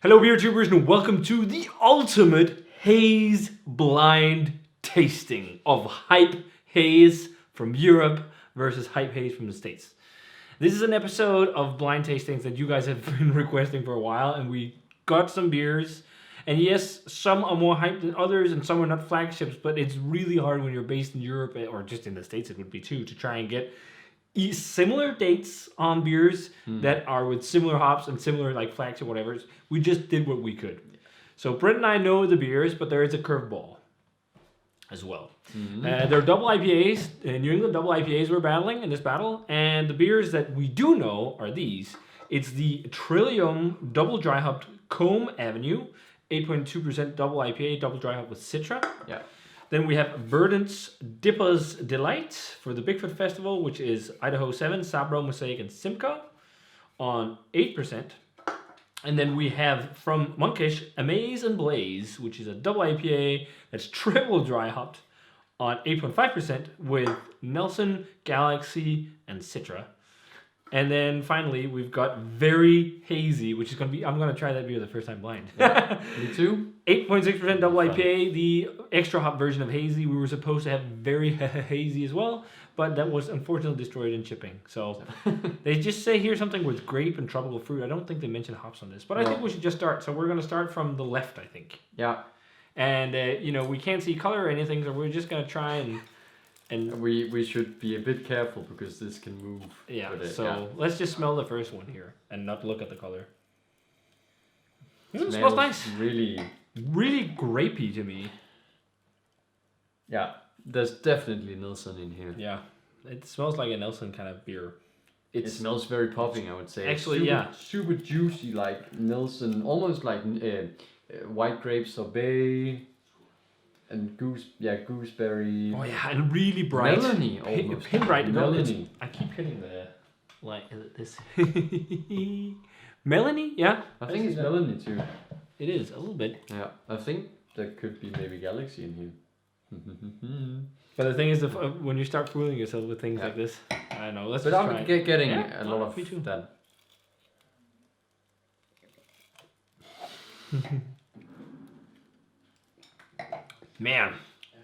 Hello, beer tubers, and welcome to the ultimate haze blind tasting of Hype Haze from Europe versus Hype Haze from the States. This is an episode of blind tastings that you guys have been requesting for a while, and we got some beers. And yes, some are more hyped than others, and some are not flagships, but it's really hard when you're based in Europe, or just in the States it would be too, to try and get similar dates on beers that are with similar hops and similar like flagship whatever. We just did what we could. So Brent and I know the beers, but there is a curveball as well. They're double IPAs. New England double IPAs we're battling in this battle, and the beers that we do know are these. It's the Trillium double dry hopped Comm Avenue, 8.2% double IPA, double dry hop with Citra. Yeah. Then we have Verdant's Dipa's Delight for the Bigfoot Festival, which is Idaho 7, Sabro, Mosaic, and Simcoe on 8%. And then we have from Monkish, Amaze and Blaze, which is a double IPA that's triple dry hopped on 8.5% with Nelson, Galaxy, and Citra. And then finally, we've got Very Hazy, which is going to be, I'm going to try that beer the first time blind. Yeah. Me too. 8.6% double IPA, the extra hop version of Hazy. We were supposed to have Very Hazy as well, but that was unfortunately destroyed in shipping. So they just say here something with grape and tropical fruit. I don't think they mention hops on this, but I think we should just start. So we're going to start from the left, I think. Yeah. And, we can't see color or anything, so we're just going to try and we should be a bit careful because this can move. Yeah, let's just smell the first one here and not look at the color. It smells nice. Really grapey to me. Yeah, there's definitely Nelson in here. Yeah, it smells like a Nelson kind of beer. It smells very popping, I would say. Actually, super juicy, like Nelson, almost like white grape sorbet. And gooseberry. Oh yeah, and really bright. Melony almost. Pin bright. Melony. I keep hitting the like this. Melony, yeah. I think it's melony too. It is a little bit. Yeah, I think there could be maybe Galaxy in here. But the thing is, when you start fooling yourself with things like this, I don't know. Let's. But I'm getting a lot of that. Man,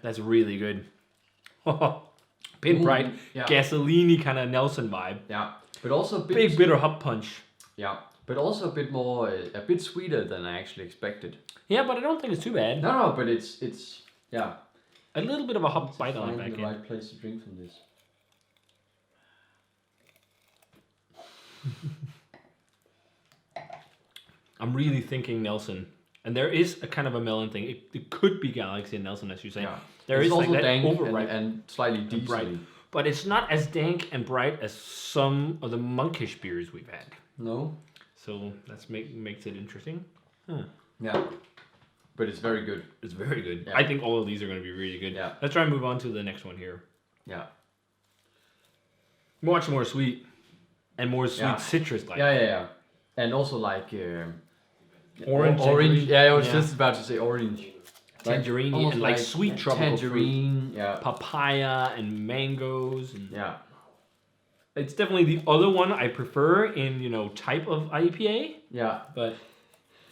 that's really good. Pin bright, gasoline-y kind of Nelson vibe. Yeah, but also big bitter hop punch. Yeah, but also a bit more, a bit sweeter than I actually expected. Yeah, but I don't think it's too bad. No, but it's yeah. A little bit of a hop bite on it back in. The right place to drink from this. I'm really thinking Nelson. And there is a kind of a melon thing. It could be Galaxy and Nelson, as you say. Yeah. There is also like dank that overripe and slightly diesel. Bright. But it's not as dank and bright as some of the Monkish beers we've had. No. So that makes it interesting. Yeah. But it's very good. It's very good. Yeah. I think all of these are going to be really good. Yeah. Let's try and move on to the next one here. Yeah. Much more sweet. And more sweet citrus-like. Yeah. And also like... Orange. Yeah, I was just about to say orange. Tangerine and like sweet tropical tangerine, fruit. Papaya and mangoes. And yeah. It's definitely the other one I prefer in, type of IPA. Yeah. But,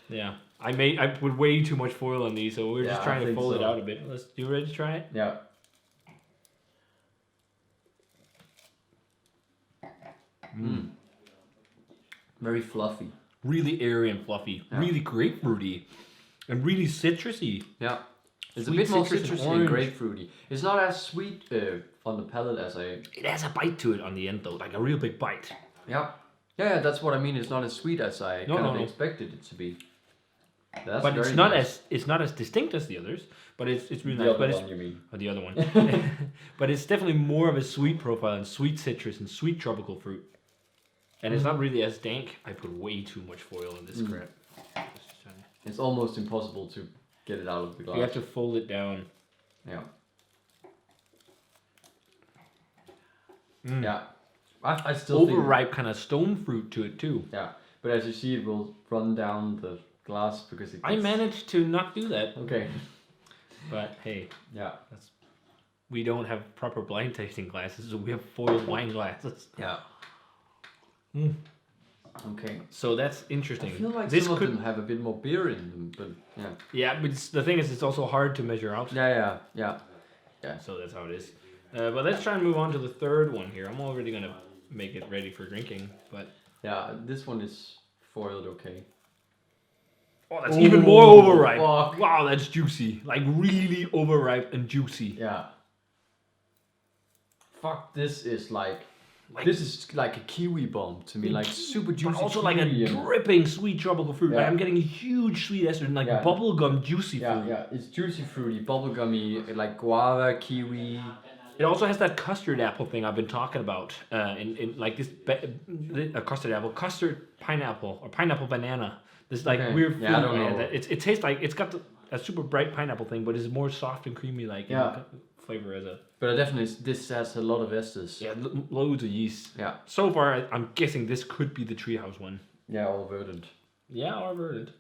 yeah. I put way too much foil on these, so we're just trying to fold it out a bit. You ready to try it? Yeah. Very fluffy. Really airy and fluffy. Yeah. Really grapefruity. And really citrusy. Yeah. It's sweet, a bit more citrusy and grapefruity. It's not as sweet on the palate as It has a bite to it on the end though, like a real big bite. Yeah. Yeah, that's what I mean. It's not as sweet as I expected it to be. That's but it's not as distinct as the others, but it's really nice. The other one, you mean? Or the other one. But it's definitely more of a sweet profile and sweet citrus and sweet tropical fruit. And it's not really as dank. I put way too much foil in this crap. It's almost impossible to get it out of the glass. You have to fold it down. Yeah. Yeah. I still overripe kind of stone fruit to it too. Yeah. But as you see, it will run down the glass because it gets... I managed to not do that. Okay. But hey. Yeah. We don't have proper blind tasting glasses, so we have foiled wine glasses. Yeah. Okay. So that's interesting. I feel like this some of could them have a bit more beer in them, but yeah. Yeah, but the thing is, it's also hard to measure out. Yeah. So that's how it is. But let's try and move on to the third one here. I'm already gonna make it ready for drinking, but Yeah, this one is foiled okay. oh, that's even more overripe. Fuck. Wow, that's juicy. Like really overripe and juicy. Yeah. Fuck, this is like this is like a kiwi bomb to me, like super juicy. But also like a and dripping sweet tropical fruit. Yeah. Like I'm getting a huge sweet ester, like Yeah. bubblegum juicy fruit. yeah, it's juicy, fruity, bubblegummy, like guava, kiwi. It also has that custard apple thing I've been talking about. In like this custard apple, custard pineapple or pineapple banana. This like weird fruit. Yeah, I don't know. That it tastes like it's got a super bright pineapple thing, but it's more soft and creamy like flavor as a. But definitely this has a lot of esters. Yeah, loads of yeast. Yeah. So far, I'm guessing this could be the treehouse one. Yeah, or verdant. Yeah, or verdant.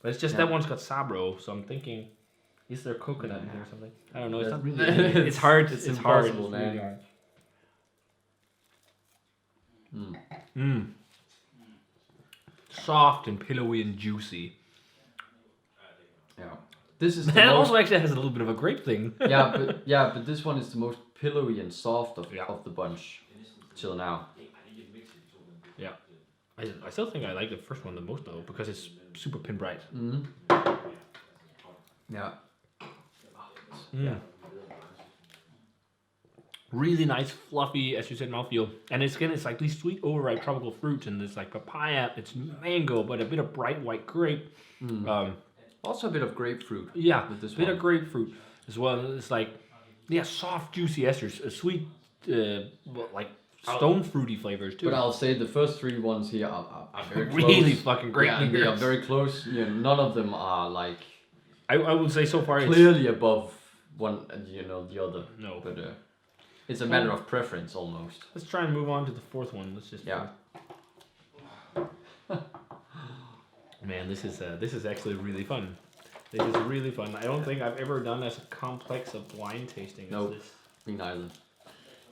But it's just that one's got sabro, so I'm thinking, is there coconut in here or something? I don't know. It's not really. It's hard. It's hard. It's really hard. Soft and pillowy and juicy. Yeah. This is. That also actually has a little bit of a grape thing. but this one is the most pillowy and soft of the bunch till now. Yeah. I still think I like the first one the most though because it's super pin bright. Yeah. Yeah. Really nice, fluffy, as you said, mouthfeel. And it's like these sweet, overripe tropical fruits, and it's like papaya, it's mango, but a bit of bright white grape. Also a bit of grapefruit. Yeah, with this bit one. of grapefruit as well. It's like, soft, juicy esters, a sweet, like stone fruity flavors too. But I'll say the first three ones here are very close. Really fucking great. Yeah, they are very close. None of them are like. I would say so far clearly above one, the other. No, but it's a matter of preference almost. Let's try and move on to the fourth one. Let's just. Yeah. Man, this is actually really fun. This is really fun. I don't think I've ever done as complex a blind tasting as this. Me neither.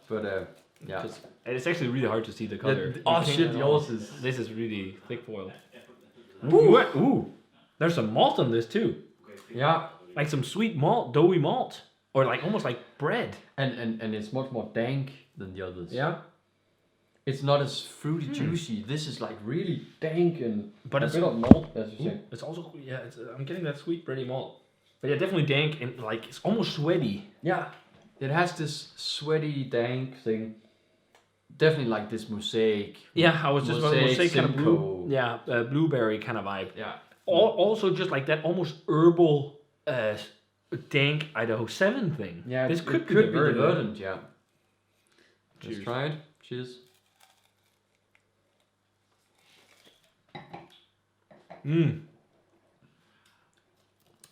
But yeah. And it's actually really hard to see the color. Yours is. This is really thick foil. Ooh. There's some malt on this too. Yeah. Like some sweet malt, doughy malt. Or like almost like bread. And it's much more dank than the others. Yeah. It's not as fruity juicy. This is like really dank and but a bit of malt, as you say. It's also I'm getting that sweet bready malt. But yeah, definitely dank and like it's almost sweaty. Yeah. It has this sweaty dank thing. Definitely like this mosaic. Yeah, I was just about to say kind of blue. Yeah, blueberry kind of vibe. Yeah. Also just like that almost herbal dank Idaho 7 thing. Yeah, this could be the Verdant. Verdant, yeah. Cheers. Let's try it. Cheers.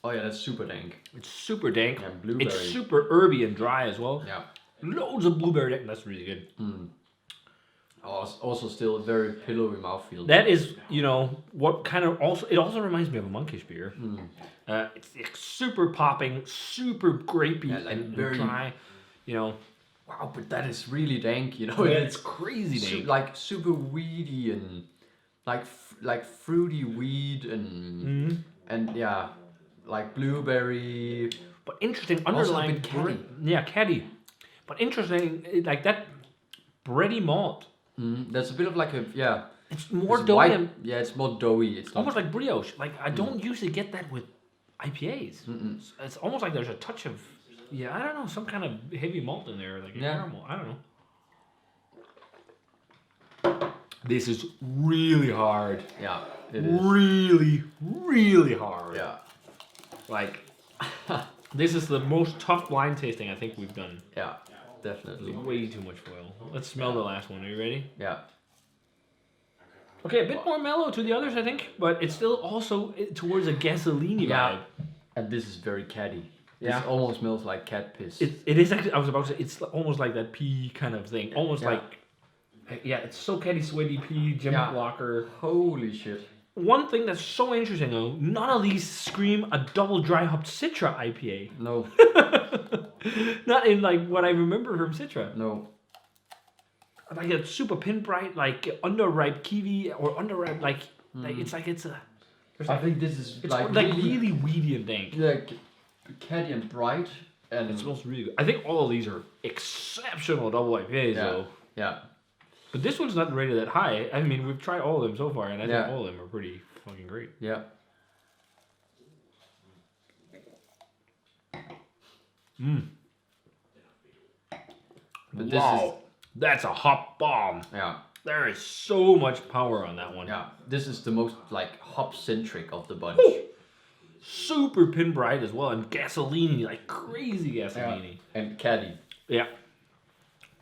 Oh yeah, that's super dank. It's super dank. Yeah, blueberry. It's super herby and dry as well. Yeah. Loads of blueberry. That's really good. Also still a very pillowy mouthfeel. That is, what kind of it also reminds me of a Monkish beer. It's super popping, super grapey and very dry. Wow, but that is really dank, Yeah, it's crazy dank. Like super weedy and like fruity weed and yeah, like blueberry. But interesting Also underlying a bit caddy. Caddy. But interesting, like that bready malt. There's a bit of like It's more it's doughy. white, it's more doughy. It's almost like brioche. Like I don't usually get that with IPAs. It's almost like there's a touch of I don't know, some kind of heavy malt in there, like caramel. I don't know. This is really hard. Yeah, it is. Really, really hard. Yeah. Like, this is the most tough blind tasting I think we've done. Yeah, definitely. Way too much foil. Let's smell the last one. Are you ready? Yeah. Okay, a bit more mellow to the others, I think, but it's still also towards a gasoline vibe. And this is very catty. Yeah. This almost smells like cat piss. It is actually, I was about to say, it's almost like that pea kind of thing. Almost like, it's so catty, sweaty pea, gem blocker. Holy shit. One thing that's so interesting though, none of these scream a double dry hopped Citra IPA. No. Not in like what I remember from Citra. No. like a super pin bright, like underripe kiwi or underripe, like it's like it's a. I think this is It's like really weedy and dank. Like caddy and bright, and It smells really good. I think all of these are exceptional double IPAs though. Yeah. But this one's not rated that high. I mean, we've tried all of them so far, and I think all of them are pretty fucking great. Yeah. But wow, that's a hop bomb. Yeah. There is so much power on that one. Yeah. This is the most like hop centric of the bunch. Woo! Super pin bright as well, and gasoline, like crazy gasoline. Yeah. And caddy. Yeah.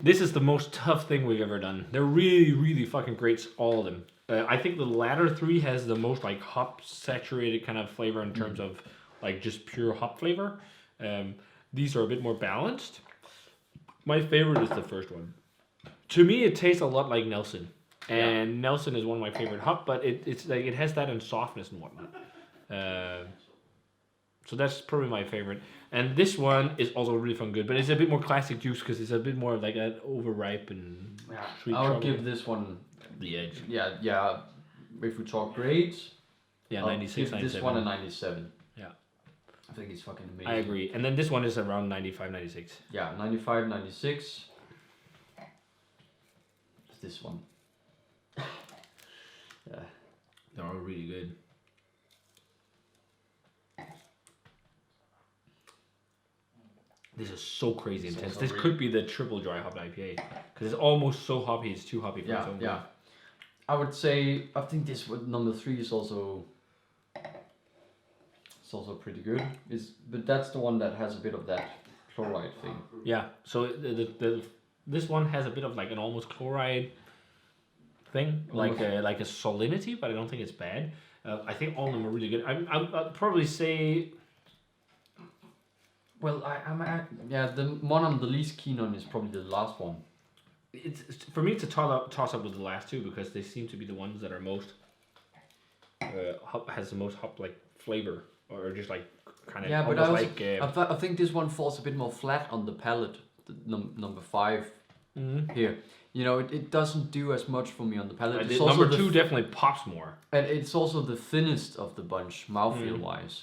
This is the most tough thing we've ever done. They're really, really fucking great, all of them. I think the latter three has the most like hop saturated kind of flavor in terms of like just pure hop flavor. These are a bit more balanced. My favorite is the first one. To me, it tastes a lot like Nelson, and Nelson is one of my favorite hop, but it's like it has that in softness and whatnot. So that's probably my favorite. And this one is also really fun good, but it's a bit more classic juice because it's a bit more like an overripe and sweet. I would give this one the edge. Yeah. If we talk grades, 96, give 97. this one a 97. Yeah. I think it's fucking amazing. I agree. And then this one is around 95, 96. Yeah, 95, 96. It's this one. Yeah. They're all really good. This is so crazy intense. This could be the triple dry hopped IPA because it's almost so hoppy. It's too hoppy for its own. Yeah. I would say I think this one, number 3 is also. It's also pretty good. But that's the one that has a bit of that chloride thing. Yeah. So this one has a bit of like an almost chloride thing, like a salinity, but I don't think it's bad. I think all of them are really good. I'd probably say. Well, the one I'm the least keen on is probably the last one. It's for me. It's a toss up with the last two because they seem to be the ones that are most has the most hop like flavor or just like kind of but I think this one falls a bit more flat on the palate. The number 5 here, it doesn't do as much for me on the palate. Number 2 definitely pops more, and it's also the thinnest of the bunch mouthfeel wise.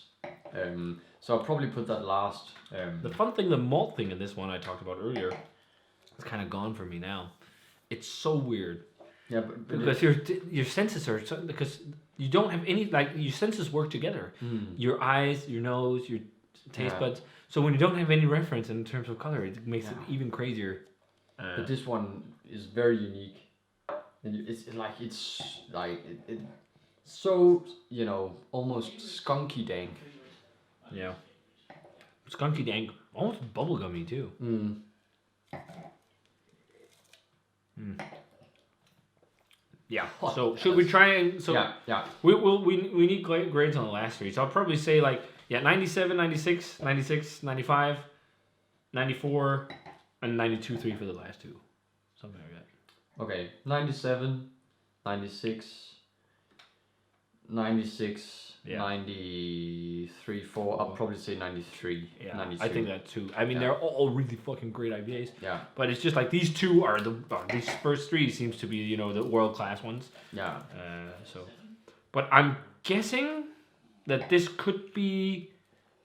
So I'll probably put that last. The fun thing, the malt thing in this one I talked about earlier, it's kind of gone for me now. It's so weird. Yeah, but because your senses are because you don't have any your senses work together. Your eyes, your nose, your taste buds. So when you don't have any reference in terms of color, it makes it even crazier. But this one is very unique. And it's so almost skunky dank. Yeah. Skunky dank, almost bubblegummy too. Yeah. So should we try and we need grades on the last three. So I'll probably say 97, 96, 96, 95, 94, and 92, 3 for the last two. Something like that. Okay, 97, 96, 96. Yeah. 93, 4. I'll probably say 93. Yeah, 92. I think that too. I mean, they're all really fucking great IPAs. Yeah. But it's just like these two are these first three seems to be the world class ones. Yeah. But I'm guessing that this could be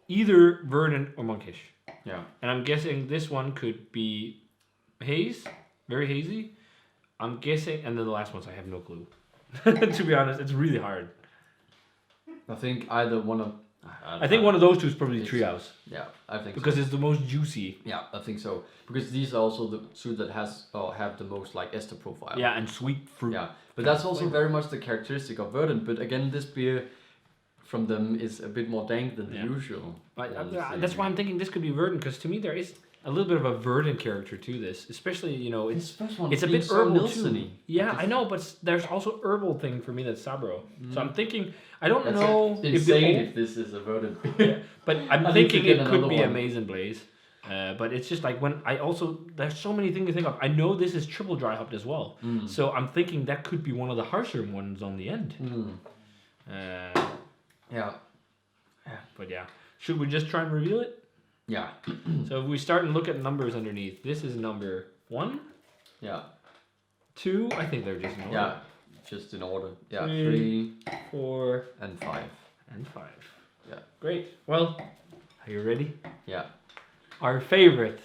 either Verdant or Monkish. Yeah. And I'm guessing this one could be haze, very hazy. I'm guessing, and then the last ones I have no clue. To be honest, it's really hard. I think either one of. I think one of those two is probably Treehouse. Yeah, I think because it's the most juicy. Yeah, I think so. Because these are also the two that have the most ester profile. Yeah, and sweet fruit. Yeah, but that's also very much the characteristic of Verdant. But again, this beer from them is a bit more dank than the usual. But that's why I'm thinking this could be Verdant, because to me there is a little bit of a Verdant character to this, especially it's a bit so herbal Nilsen-y. too. Yeah, I know, but there's also herbal thing for me that's Sabro. So I'm thinking I don't know if this is a Verdant beer. But I'm thinking it could be Amaze and Blaze. But it's just like when there's so many things to think of. I know this is triple dry hopped as well, so I'm thinking that could be one of the harsher ones on the end. Yeah. But yeah, should we just try and reveal it? Yeah. So if we start and look at numbers underneath, this is number 1. Yeah. 2. I think they're just in order. Yeah, just in order. Yeah, 3, 3, 4, and 5. and 5. Yeah. Great. Well, are you ready? Yeah. Our favorite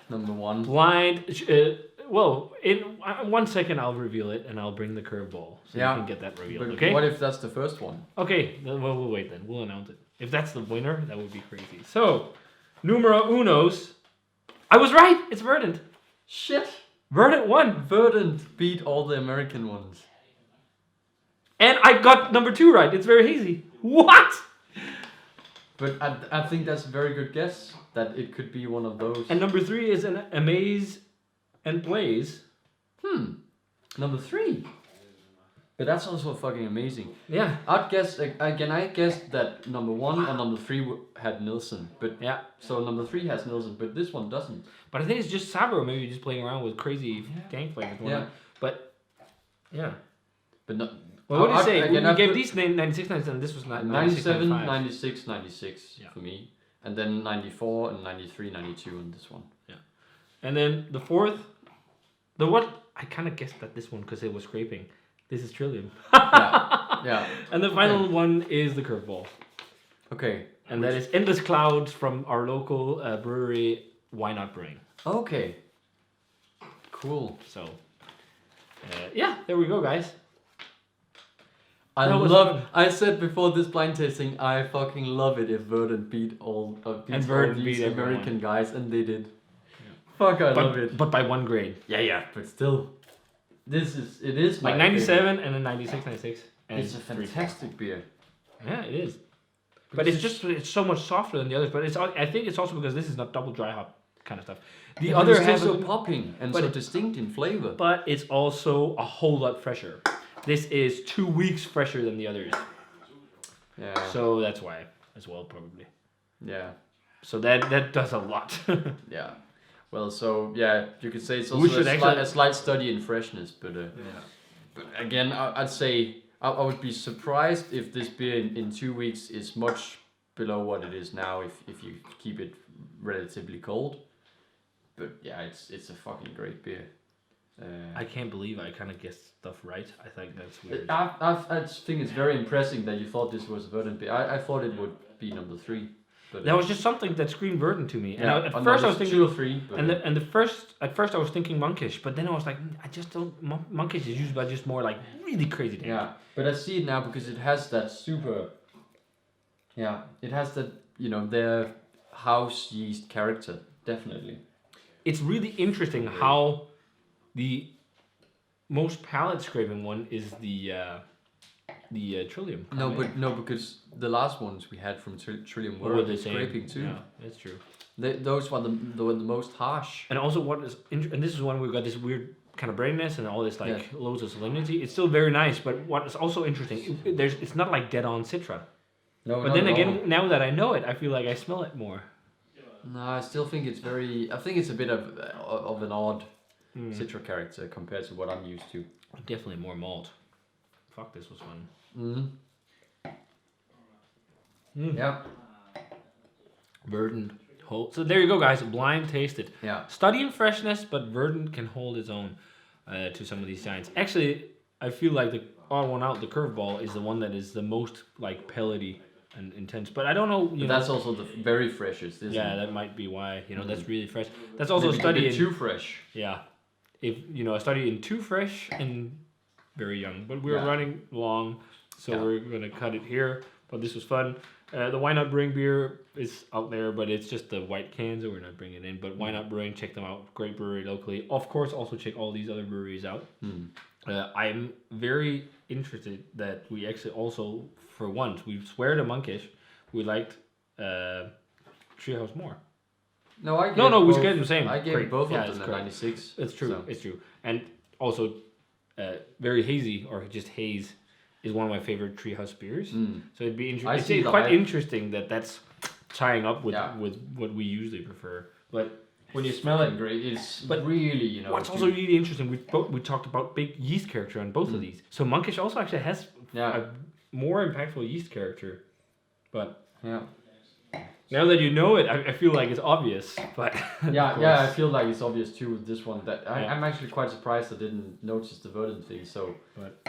Number 1. blind. Well, in 1 second I'll reveal it, and I'll bring the curveball so you can get that revealed. But Okay. what if that's the first one? Okay. Then we'll wait. Then we'll announce it. If that's the winner, that would be crazy. So, numero unos. I was right. It's Verdant. Shit. Verdant won. Verdant beat all the American ones. And I got number 2 right. It's very hazy. What? But I think that's a very good guess that it could be one of those. And number 3 is an Amaze and Blaze. Number 3. But that's also fucking amazing. Yeah. I'd guess again. I guessed that number 1 or number 3 had Nielsen, but Yeah. so number 3 has Nielsen, but this one doesn't. But I think it's just Sabro maybe just playing around with crazy gang flavors. Yeah. But yeah. But no. Well, what do you say? Again, we I gave put these 96, 97. This was 97, 95. 96, 96 for me, and then 94 and 93, 92 on this one. Yeah. And then the 4th, the what? I kind of guessed that this one because it was scraping. This is Trillium. Yeah. And the final one is the curveball. Okay. And that is Endless Clouds from our local brewery, Why Not Brewing. Okay. Cool. So, yeah, there we go, guys. I That was love. fun. I said before this blind tasting, I fucking love it if Verdant beat all Verdant these beat everyone. American guys, and they did. Fuck, I love it. But by 1 grade. Yeah, but still, it is Like my 97 and then 96, 96. And It's a 3. fantastic beer. Yeah, it is. But it's so much softer than the others. But I think it's also because this is not double dry hop kind of stuff. The But other it's has still so popping and so distinct in flavor. but it's also a whole lot fresher. This is 2 weeks fresher than the others. Yeah. So that's why as well probably. Yeah. So that does a lot. Yeah. Well, so yeah, you could say it's We also should a slight study in freshness, but but again, I'd say I would be surprised if this beer in 2 weeks is much below what it is now if you keep it relatively cold. But yeah, it's a fucking great beer. I can't believe I kind of guessed stuff right. I think that's weird. I just think it's very impressive that you thought this was a Verdant beer. I thought it would be number 3. But That was just something that screamed Verdant to me. And yeah, at first I was thinking 2 or 3. But at first I was thinking Monkish, but then I was like, I just don't. Monkish is usually just more like really crazy things. yeah, but I see it now because it has that super. Yeah, it has that their house yeast character definitely. It's really interesting how the most palate scraping one is the Trillium. No, because the last ones we had from Trillium were the same. scraping too. Yeah, that's true. Those were the most harsh. And also, and this is when we've got this weird kind of brainness and all this loads of salinity. It's still very nice, but what is also interesting, it's not like dead on Citra. No, But then again, now that I know it, I feel like I smell it more. No, I still think it's very. I think it's a bit of an odd Citra character compared to what I'm used to. Definitely more malt. Fuck, this was fun. Yeah. Verdant. So there you go, guys. Blind tasted. Yeah. Studying freshness, but Verdant can hold its own to some of these giants. Actually, I feel like the odd one out, the curveball, is the one that is the most like pellety and intense. But I don't know. But that's also the very freshest, isn't it? that might be why. That's really fresh. That's also Maybe a study in too fresh. Yeah, if a study in too fresh and very young. But we're running long, so we're gonna cut it here. But this was fun. The Why Not Brewing beer is out there, but it's just the white cans, so we're not bringing it in. But Why Not Brewing, check them out. Great brewery locally. Of course, also check all these other breweries out. I'm very interested that we actually also, for once, we swear to Monkish, we liked Treehouse more. No, I gave we both- scared the same. I gave Great. both Yeah, of it's them a correct. 96. It's true. so- It's true. And also, very hazy or just haze is one of my favorite Treehouse beers. So it'd be I see it's the quite hype. interesting that's tying up with Yeah. with what we usually prefer. But when you smell it, Great. It's But really, what's also really interesting, we talked about big yeast character on both of these. So Monkish also actually has Yeah. a more impactful yeast character. But Yeah. Now that you know it, I feel like it's obvious, but Yeah, I feel like it's obvious too with this one. That Yeah. I'm actually quite surprised I didn't notice the Verdant thing. So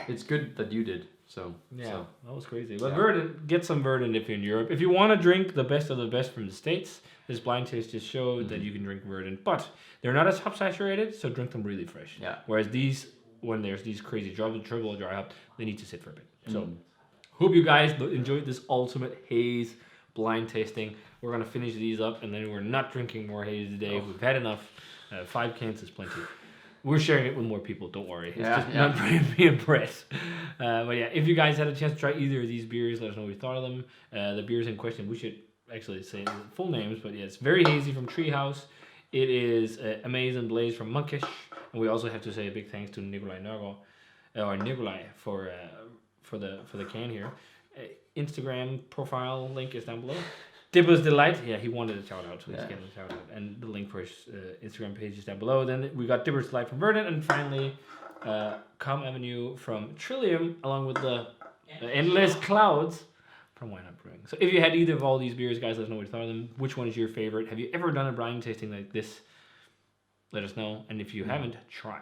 it's good that you did. So yeah, that was crazy. But Yeah. Verdant, get some Verdant if you're in Europe. If you want to drink the best of the best from the States, this blind taste just showed that you can drink Verdant, but they're not as hop saturated, so drink them really fresh. Yeah. Whereas these, when there's these crazy double, triple dry hop, they need to sit for a bit. So hope you guys enjoyed this ultimate haze blind tasting. We're gonna finish these up, and then we're not drinking more haze today. We've had enough. 5 cans is plenty. We're sharing it with more people. Don't worry. It's just not me and Brett. But yeah, if you guys had a chance to try either of these beers, let us know what you thought of them. The beers in question, we should actually say the full names, but yeah, it's Very Hazy from Treehouse. It is Amaze and Blaze from Monkish, and we also have to say a big thanks to Nikolai Nørgaard, or Nikolai for the can here. Instagram profile link is down below. Dipa's Delight, yeah, he wanted a shout out, so he's getting a shout out, and the link for his Instagram page is down below. Then we got Dipa's Delight from Verdant, and finally Comm Avenue from Trillium, along with the Endless Clouds from Why Not Brewing. So if you had either of all these beers, guys, let us know what you thought of them. Which one is your favorite? Have you ever done a blind tasting like this? Let us know, and if you haven't, try.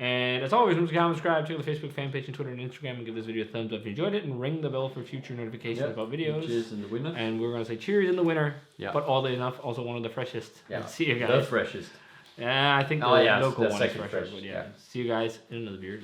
And as always, remember to comment, subscribe, check out the Facebook fan page and Twitter and Instagram, and give this video a thumbs up if you enjoyed it, and ring the bell for future notifications about videos. Cheers in the winner. And we're gonna say cheers in the winner. Yeah. But oddly enough, also one of the freshest. Yeah. And see you guys. The freshest. Yeah, I think the local one is fresher. But yeah, see you guys in another video.